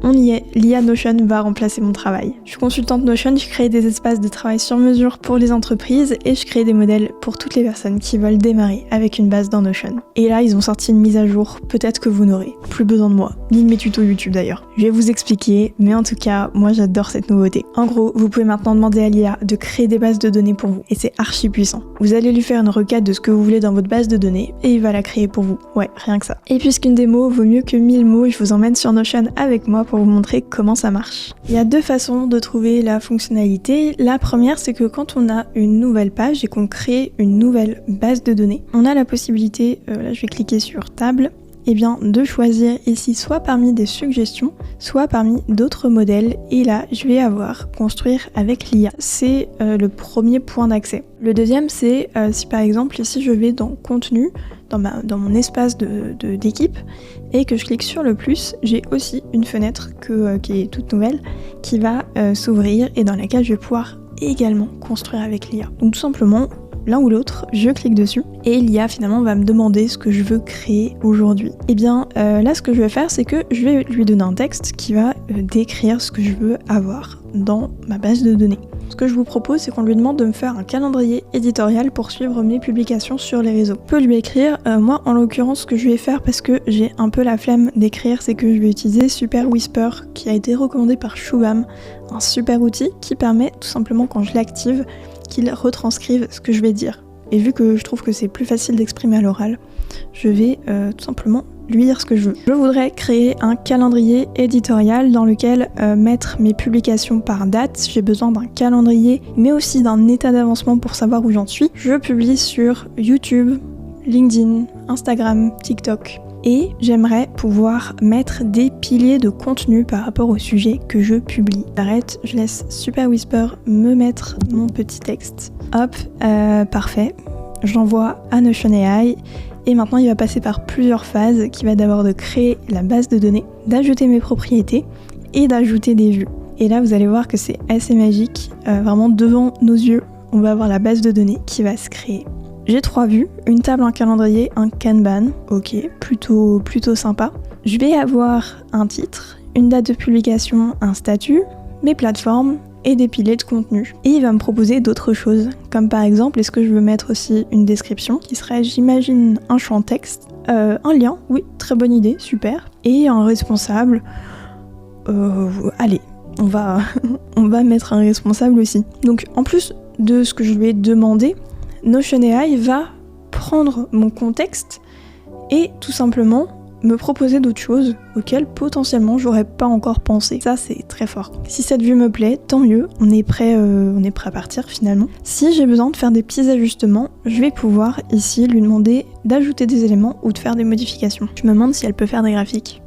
on y est, l'IA Notion va remplacer mon travail. Je suis consultante Notion, je crée des espaces de travail sur mesure pour les entreprises et je crée des modèles pour toutes les personnes qui veulent démarrer avec une base dans Notion. Et là, ils ont sorti une mise à jour, peut-être que vous n'aurez plus besoin de moi, ni de mes tutos YouTube d'ailleurs. Je vais vous expliquer, mais en tout cas, moi j'adore cette nouveauté. En gros, vous pouvez maintenant demander à l'IA de créer des bases de données pour vous, et c'est archi puissant. Vous allez lui faire une requête de ce que vous voulez dans votre base de données, et il va la créer pour vous. Ouais, rien que ça. Et puisqu'une démo vaut mieux que 1000 mots, je vous emmène sur Notion avec moi pour vous montrer comment ça marche. Il y a deux façons de trouver la fonctionnalité. La première, c'est que quand on a une nouvelle page et qu'on crée une nouvelle base de données, on a la possibilité, là je vais cliquer sur table, et bien de choisir ici soit parmi des suggestions, soit parmi d'autres modèles, et là je vais avoir construire avec l'IA. C'est le premier point d'accès. Le deuxième, c'est si par exemple ici je vais dans contenu, dans mon espace d'équipe, et que je clique sur le plus, j'ai aussi une fenêtre qui est toute nouvelle, qui va s'ouvrir et dans laquelle je vais pouvoir également construire avec l'IA. Donc tout simplement, l'un ou l'autre, je clique dessus et l'IA finalement va me demander ce que je veux créer aujourd'hui. Et bien là ce que je vais faire, c'est que je vais lui donner un texte qui va décrire ce que je veux avoir dans ma base de données. Ce que je vous propose, c'est qu'on lui demande de me faire un calendrier éditorial pour suivre mes publications sur les réseaux. Je peux lui écrire, moi en l'occurrence ce que je vais faire parce que j'ai un peu la flemme d'écrire, c'est que je vais utiliser Super Whisper qui a été recommandé par Shubham, un super outil qui permet tout simplement quand je l'active qu'il retranscrive ce que je vais dire. Et vu que je trouve que c'est plus facile d'exprimer à l'oral, je vais tout simplement lui dire ce que je veux. Je voudrais créer un calendrier éditorial dans lequel mettre mes publications par date. J'ai besoin d'un calendrier, mais aussi d'un état d'avancement pour savoir où j'en suis. Je publie sur YouTube, LinkedIn, Instagram, TikTok. Et j'aimerais pouvoir mettre des piliers de contenu par rapport au sujet que je publie. J'arrête, je laisse Super Whisper me mettre mon petit texte. Hop, parfait. Je l'envoie à Notion AI. Et maintenant, il va passer par plusieurs phases qui va d'abord de créer la base de données, d'ajouter mes propriétés et d'ajouter des vues. Et là, vous allez voir que c'est assez magique. Vraiment, devant nos yeux, on va avoir la base de données qui va se créer. J'ai 3 vues, une table, un calendrier, un Kanban. Ok, plutôt sympa. Je vais avoir un titre, une date de publication, un statut, mes plateformes et des piliers de contenu. Et il va me proposer d'autres choses, comme par exemple, est-ce que je veux mettre aussi une description qui serait, j'imagine, un champ texte, un lien, oui, très bonne idée, super, et un responsable. Allez, on va mettre un responsable aussi. Donc en plus de ce que je lui ai demandé, Notion AI va prendre mon contexte et tout simplement me proposer d'autres choses auxquelles potentiellement j'aurais pas encore pensé. Ça c'est très fort. Si cette vue me plaît, tant mieux, on est prêt à partir finalement. Si j'ai besoin de faire des petits ajustements, je vais pouvoir ici lui demander d'ajouter des éléments ou de faire des modifications. Je me demande si elle peut faire des graphiques.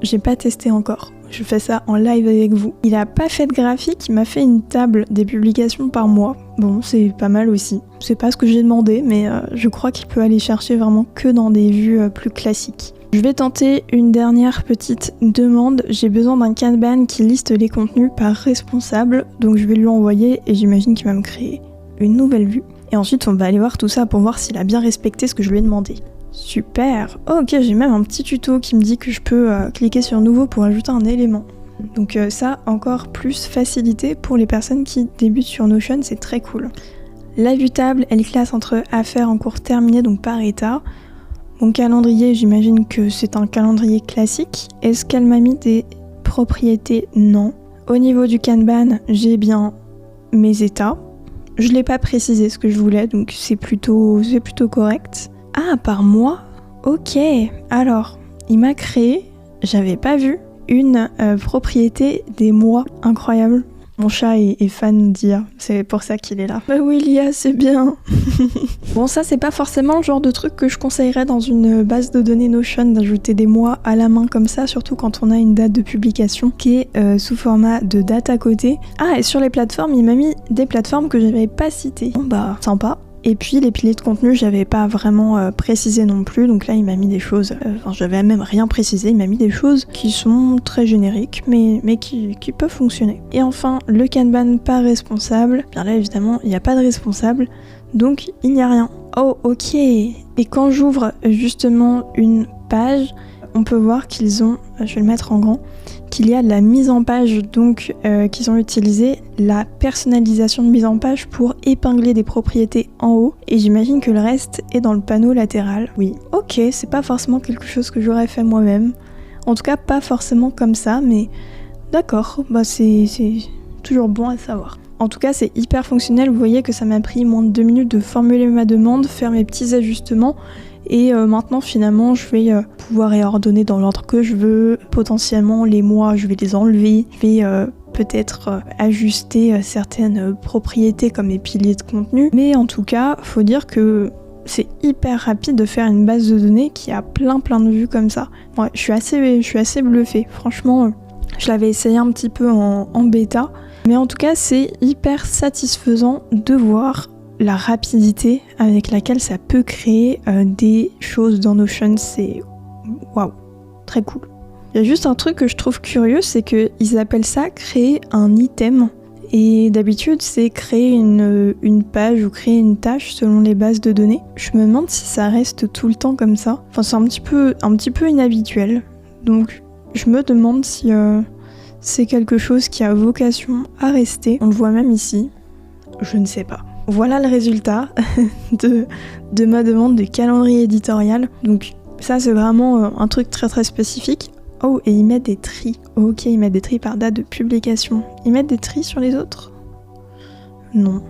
J'ai pas testé encore. Je fais ça en live avec vous. Il a pas fait de graphique, il m'a fait une table des publications par mois. Bon, c'est pas mal aussi. C'est pas ce que j'ai demandé, mais je crois qu'il peut aller chercher vraiment que dans des vues plus classiques. Je vais tenter une dernière petite demande. J'ai besoin d'un Kanban qui liste les contenus par responsable, donc je vais lui envoyer et j'imagine qu'il va me créer une nouvelle vue. Et ensuite, on va aller voir tout ça pour voir s'il a bien respecté ce que je lui ai demandé. Super. Oh, ok, j'ai même un petit tuto qui me dit que je peux cliquer sur nouveau pour ajouter un élément. Donc ça, encore plus facilité pour les personnes qui débutent sur Notion, c'est très cool. La vue table, elle classe entre affaires en cours terminé, donc par état. Mon calendrier, j'imagine que c'est un calendrier classique. Est-ce qu'elle m'a mis des propriétés? Non. Au niveau du Kanban, j'ai bien mes états. Je l'ai pas précisé ce que je voulais, donc c'est plutôt correct. Ah, par mois? Ok, alors, il m'a créé, j'avais pas vu, une propriété des mois. Incroyable. Mon chat est fan d'IA, c'est pour ça qu'il est là. Bah oui, l'IA, c'est bien. Bon, ça, c'est pas forcément le genre de truc que je conseillerais dans une base de données Notion, d'ajouter des mois à la main comme ça, surtout quand on a une date de publication qui est sous format de date à côté. Ah, et sur les plateformes, il m'a mis des plateformes que j'avais pas citées. Bon, bah, sympa. Et puis les piliers de contenu, j'avais pas vraiment précisé non plus, donc là il m'a mis des choses, j'avais même rien précisé, il m'a mis des choses qui sont très génériques, mais qui peuvent fonctionner. Et enfin, le Kanban pas responsable, bien là évidemment il n'y a pas de responsable, donc il n'y a rien. Oh ok. Et quand j'ouvre justement une page, on peut voir qu'ils ont, je vais le mettre en grand, qu'il y a de la mise en page, donc qu'ils ont utilisé la personnalisation de mise en page pour épingler des propriétés en haut, et j'imagine que le reste est dans le panneau latéral. Oui, ok, c'est pas forcément quelque chose que j'aurais fait moi-même, en tout cas pas forcément comme ça, mais d'accord, bah c'est toujours bon à savoir. En tout cas, c'est hyper fonctionnel, vous voyez que ça m'a pris moins de 2 minutes de formuler ma demande, faire mes petits ajustements, et maintenant finalement je vais pouvoir réordonner dans l'ordre que je veux. Potentiellement les mois je vais les enlever, je vais peut-être ajuster certaines propriétés comme les piliers de contenu, mais en tout cas faut dire que c'est hyper rapide de faire une base de données qui a plein de vues comme ça. Ouais, je suis assez bluffée, franchement je l'avais essayé un petit peu en bêta, mais en tout cas c'est hyper satisfaisant de voir la rapidité avec laquelle ça peut créer des choses dans Notion. C'est waouh, très cool. Il y a juste un truc que je trouve curieux, c'est qu'ils appellent ça créer un item, et d'habitude c'est créer une page ou créer une tâche selon les bases de données. Je me demande si ça reste tout le temps comme ça. Enfin c'est un petit peu inhabituel, donc je me demande si c'est quelque chose qui a vocation à rester. On le voit même ici, je ne sais pas. Voilà le résultat de ma demande de calendrier éditorial. Donc ça c'est vraiment un truc très spécifique. Oh, et ils mettent des tris. Ok, ils mettent des tris par date de publication. Ils mettent des tris sur les autres ? Non.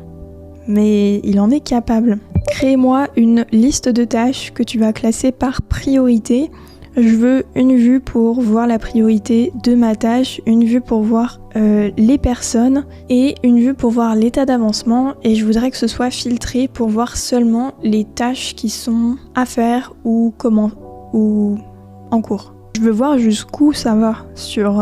Mais il en est capable. Crée-moi une liste de tâches que tu vas classer par priorité. Je veux une vue pour voir la priorité de ma tâche, une vue pour voir les personnes et une vue pour voir l'état d'avancement, et je voudrais que ce soit filtré pour voir seulement les tâches qui sont à faire ou en cours. Je veux voir jusqu'où ça va sur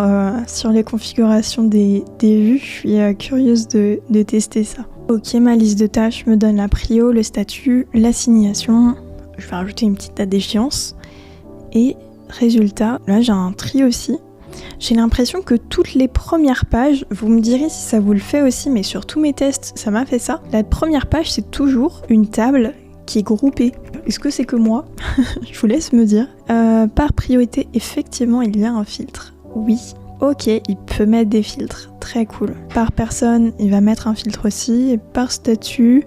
les configurations des vues, je suis curieuse de tester ça. Ok, ma liste de tâches me donne la prio, le statut, l'assignation, je vais rajouter une petite date d'échéance. Et résultat, là j'ai un tri aussi. J'ai l'impression que toutes les premières pages, vous me direz si ça vous le fait aussi, mais sur tous mes tests, ça m'a fait ça. La première page, c'est toujours une table qui est groupée. Est-ce que c'est que moi ? Je vous laisse me dire. Par priorité, effectivement, il y a un filtre. Oui. Ok, il peut mettre des filtres. Très cool. Par personne, il va mettre un filtre aussi. Et par statut,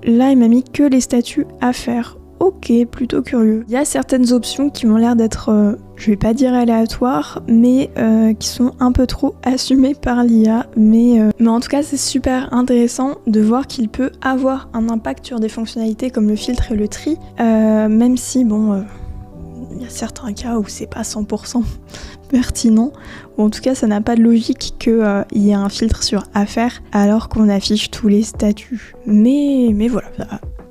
là, il m'a mis que les statuts à faire. Ok, plutôt curieux. Il y a certaines options qui m'ont l'air d'être, je vais pas dire aléatoires, mais qui sont un peu trop assumées par l'IA. Mais en tout cas, c'est super intéressant de voir qu'il peut avoir un impact sur des fonctionnalités comme le filtre et le tri, même si, il y a certains cas où c'est pas 100% pertinent, ou en tout cas ça n'a pas de logique qu'il y ait un filtre sur affaires alors qu'on affiche tous les statuts. Mais voilà,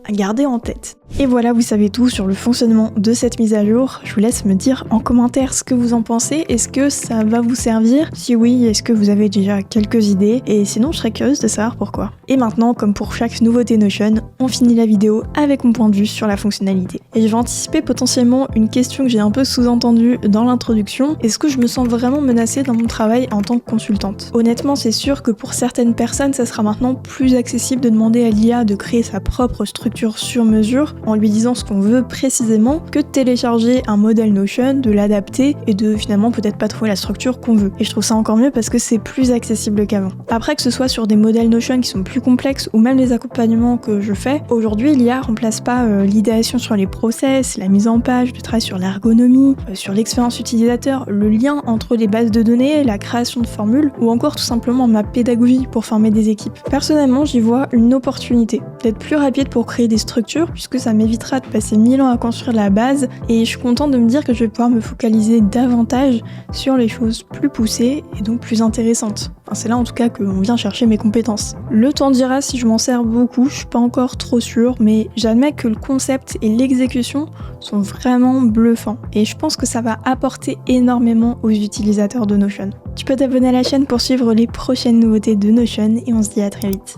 à garder en tête. Et voilà, vous savez tout sur le fonctionnement de cette mise à jour. Je vous laisse me dire en commentaire ce que vous en pensez. Est-ce que ça va vous servir ? Si oui, est-ce que vous avez déjà quelques idées ? Et sinon, je serais curieuse de savoir pourquoi. Et maintenant, comme pour chaque nouveauté Notion, on finit la vidéo avec mon point de vue sur la fonctionnalité. Et je vais anticiper potentiellement une question que j'ai un peu sous-entendue dans l'introduction. Est-ce que je me sens vraiment menacée dans mon travail en tant que consultante ? Honnêtement, c'est sûr que pour certaines personnes, ça sera maintenant plus accessible de demander à l'IA de créer sa propre structure sur mesure en lui disant ce qu'on veut précisément, que de télécharger un modèle Notion, de l'adapter et de finalement peut-être pas trouver la structure qu'on veut. Et je trouve ça encore mieux parce que c'est plus accessible qu'avant. Après, que ce soit sur des modèles Notion qui sont plus complexes ou même les accompagnements que je fais, aujourd'hui l'IA remplace pas l'idéation sur les process, la mise en page, le travail sur l'ergonomie, sur l'expérience utilisateur, le lien entre les bases de données, la création de formules ou encore tout simplement ma pédagogie pour former des équipes. Personnellement, j'y vois une opportunité d'être plus rapide pour créer des structures puisque ça m'évitera de passer 1000 ans à construire la base, et je suis contente de me dire que je vais pouvoir me focaliser davantage sur les choses plus poussées et donc plus intéressantes. Enfin, c'est là en tout cas qu'on vient chercher mes compétences. Le temps dira si je m'en sers beaucoup, je suis pas encore trop sûre, mais j'admets que le concept et l'exécution sont vraiment bluffants et je pense que ça va apporter énormément aux utilisateurs de Notion. Tu peux t'abonner à la chaîne pour suivre les prochaines nouveautés de Notion et on se dit à très vite.